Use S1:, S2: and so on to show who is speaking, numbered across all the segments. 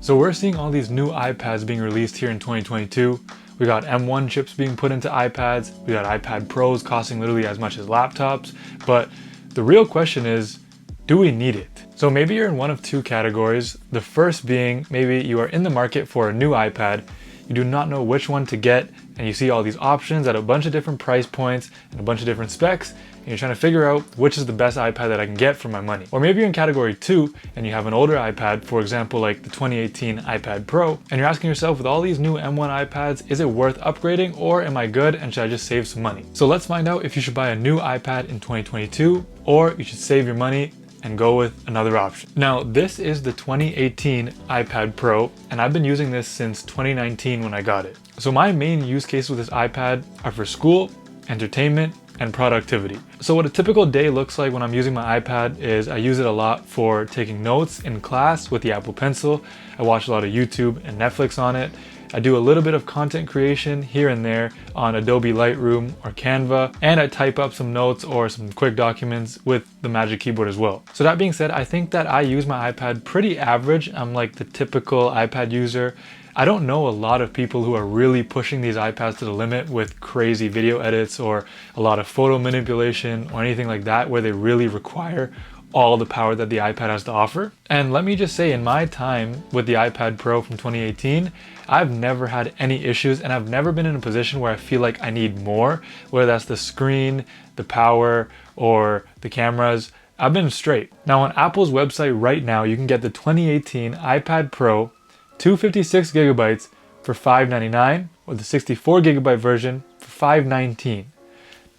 S1: So we're seeing all these new iPads being released here in 2022. We got M1 chips being put into iPads. We got iPad Pros costing literally as much as laptops. But the real question is, do we need it? So maybe you're in one of two categories. The first being maybe you are in the market for a new iPad. You do not know which one to get, and you see all these options at a bunch of different price points and a bunch of different specs, and you're trying to figure out which is the best iPad that I can get for my money. Or maybe you're in category 2 and you have an older iPad, for example like the 2018 iPad Pro, and you're asking yourself, with all these new M1 iPads, is it worth upgrading, or am I good and should I just save some money? So let's find out if you should buy a new iPad in 2022 or you should save your money and go with another option. Now, this is the 2018 iPad Pro, and I've been using this since 2019 when I got it. So my main use cases with this iPad are for school, entertainment, and productivity. So what a typical day looks like when I'm using my iPad is I use it a lot for taking notes in class with the Apple Pencil. I watch a lot of YouTube and Netflix on it. I do a little bit of content creation here and there on Adobe Lightroom or Canva, and I type up some notes or some quick documents with the Magic Keyboard as well. So that being said, I think that I use my iPad pretty average. I'm like the typical iPad user. I don't know a lot of people who are really pushing these iPads to the limit with crazy video edits or a lot of photo manipulation or anything like that, where they really require all the power that the iPad has to offer. And let me just say, in my time with the iPad Pro from 2018, I've never had any issues, and I've never been in a position where I feel like I need more, whether that's the screen, the power, or the cameras. I've been straight. Now on Apple's website right now, you can get the 2018 iPad Pro 256 gigabytes for $599, or the 64 gigabyte version for $519.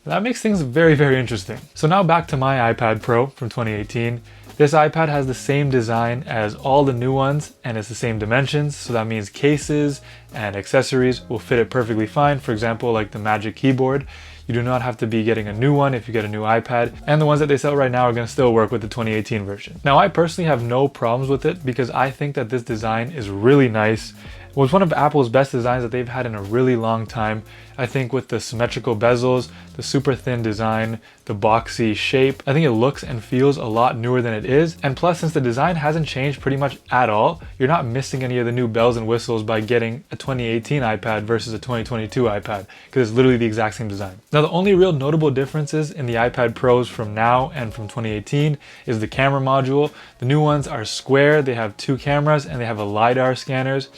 S1: That makes things very, very interesting. So now back to my iPad Pro from 2018. This iPad has the same design as all the new ones, and it's the same dimensions. So that means cases and accessories will fit it perfectly fine. For example, like the Magic Keyboard. You do not have to be getting a new one if you get a new iPad, and the ones that they sell right now are going to still work with the 2018 version. Now, I personally have no problems with it because I think that this design is really nice. It was one of Apple's best designs that they've had in a really long time. I think with the symmetrical bezels, the super thin design, the boxy shape, I think it looks and feels a lot newer than it is. And plus, since the design hasn't changed pretty much at all, you're not missing any of the new bells and whistles by getting a 2018 iPad versus a 2022 iPad, because it's literally the exact same design. Now, the only real notable differences in the iPad Pros from now and from 2018 is the camera module. The new ones are square, they have 2 cameras, and they have a LiDAR scanners.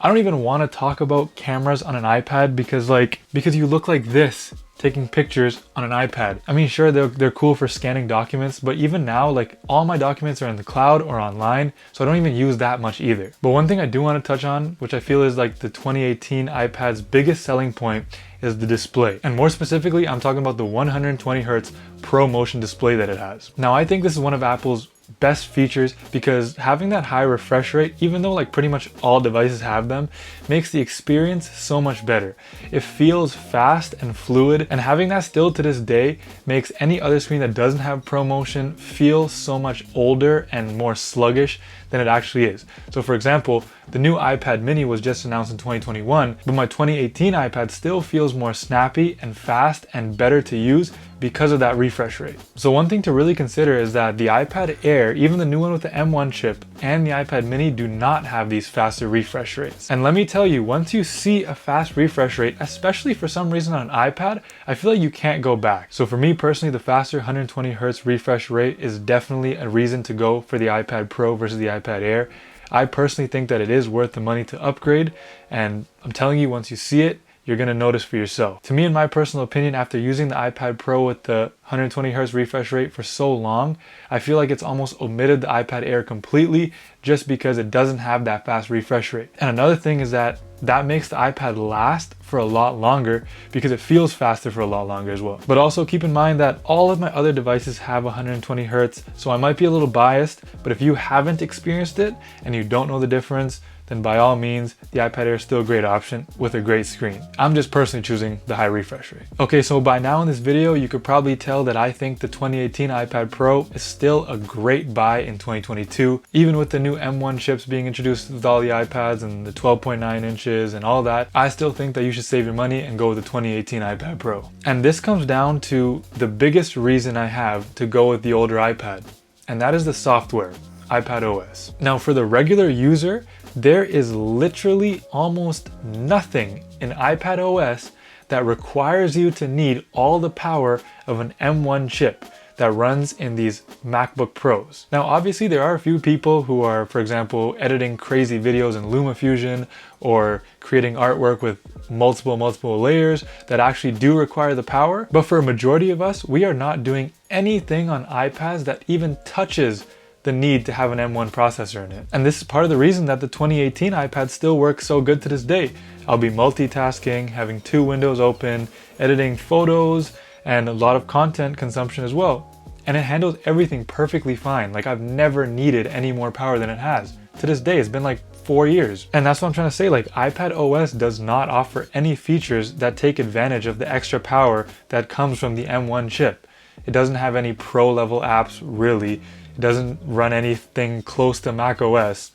S1: I don't even want to talk about cameras on an iPad because you look like this taking pictures on an iPad. I mean, sure, they're cool for scanning documents, but even now, like, all my documents are in the cloud or online, so I don't even use that much either. But one thing I do want to touch on, which I feel is like the 2018 iPad's biggest selling point, is the display. And more specifically, I'm talking about the 120 Hz Pro Motion display that it has. Now, I think this is one of Apple's best features because having that high refresh rate, even though like pretty much all devices have them, makes the experience so much better. It feels fast and fluid, and having that still to this day makes any other screen that doesn't have ProMotion feel so much older and more sluggish than it actually is. So for example, the new iPad mini was just announced in 2021, but my 2018 iPad still feels more snappy and fast and better to use because of that refresh rate. So one thing to really consider is that the iPad Air, even the new one with the M1 chip, and the iPad mini do not have these faster refresh rates. And let me tell you, once you see a fast refresh rate, especially for some reason on an iPad, I feel like you can't go back. So for me personally, the faster 120 Hz refresh rate is definitely a reason to go for the iPad Pro versus the iPad Air. I personally think that it is worth the money to upgrade, and I'm telling you, once you see it, you're going to notice for yourself. To me, in my personal opinion, after using the iPad Pro with the 120 Hz refresh rate for so long, I feel like it's almost omitted the iPad Air completely just because it doesn't have that fast refresh rate. And another thing is that makes the iPad last for a lot longer because it feels faster for a lot longer as well. But also keep in mind that all of my other devices have 120 Hz, so I might be a little biased, but if you haven't experienced it and you don't know the difference, then by all means, the iPad Air is still a great option with a great screen. I'm just personally choosing the high refresh rate. Okay, so by now in this video, you could probably tell that I think the 2018 iPad Pro is still a great buy in 2022. Even with the new M1 chips being introduced with all the iPads and the 12.9 inches and all that, I still think that you should save your money and go with the 2018 iPad Pro. And this comes down to the biggest reason I have to go with the older iPad, and that is the software. iPad OS. Now for the regular user, There is literally almost nothing in iPad OS that requires you to need all the power of an M1 chip that runs in these MacBook Pros. Now, obviously there are a few people who are, for example, editing crazy videos in LumaFusion or creating artwork with multiple layers that actually do require the power. But for a majority of us, we are not doing anything on iPads that even touches the need to have an M1 processor in it. And this is part of the reason that the 2018 iPad still works so good to this day. I'll be multitasking, having 2 windows open, editing photos, and a lot of content consumption as well. And it handles everything perfectly fine. Like, I've never needed any more power than it has. To this day, it's been like 4 years. And that's what I'm trying to say, like iPad OS does not offer any features that take advantage of the extra power that comes from the M1 chip. It doesn't have any pro level apps really. It doesn't run anything close to Mac OS.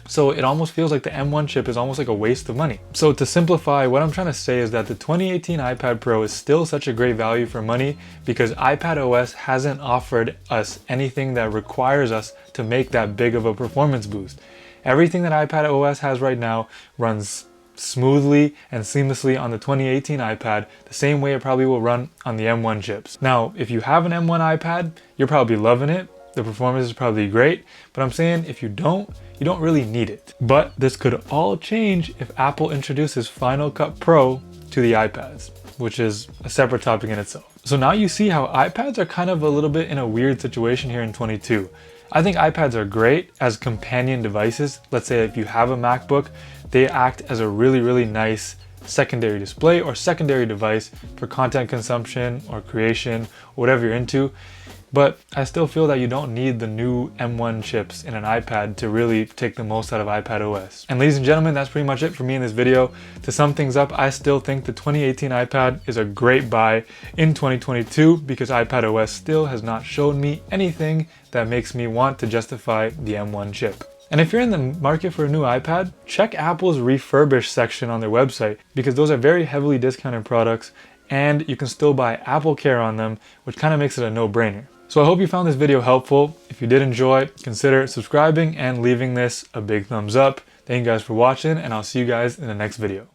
S1: So it almost feels like the M1 chip is almost like a waste of money. So to simplify, what I'm trying to say is that the 2018 iPad Pro is still such a great value for money because iPad OS hasn't offered us anything that requires us to make that big of a performance boost. Everything that iPad OS has right now runs smoothly and seamlessly on the 2018 iPad, the same way it probably will run on the M1 chips. Now, if you have an M1 iPad, you're probably loving it. The performance is probably great, but I'm saying if you don't really need it. But this could all change if Apple introduces Final Cut Pro to the iPads, which is a separate topic in itself. So now you see how iPads are kind of a little bit in a weird situation here in 22. I think iPads are great as companion devices. Let's say if you have a MacBook, they act as a really nice secondary display or secondary device for content consumption or creation, whatever you're into. But I still feel that you don't need the new M1 chips in an iPad to really take the most out of iPad OS. And ladies and gentlemen, that's pretty much it for me in this video. To sum things up, I still think the 2018 iPad is a great buy in 2022 because iPad OS still has not shown me anything that makes me want to justify the M1 chip. And if you're in the market for a new iPad, check Apple's refurbished section on their website because those are very heavily discounted products and you can still buy Apple Care on them, which kind of makes it a no-brainer. So I hope you found this video helpful. If you did enjoy, consider subscribing and leaving this a big thumbs up. Thank you guys for watching, and I'll see you guys in the next video.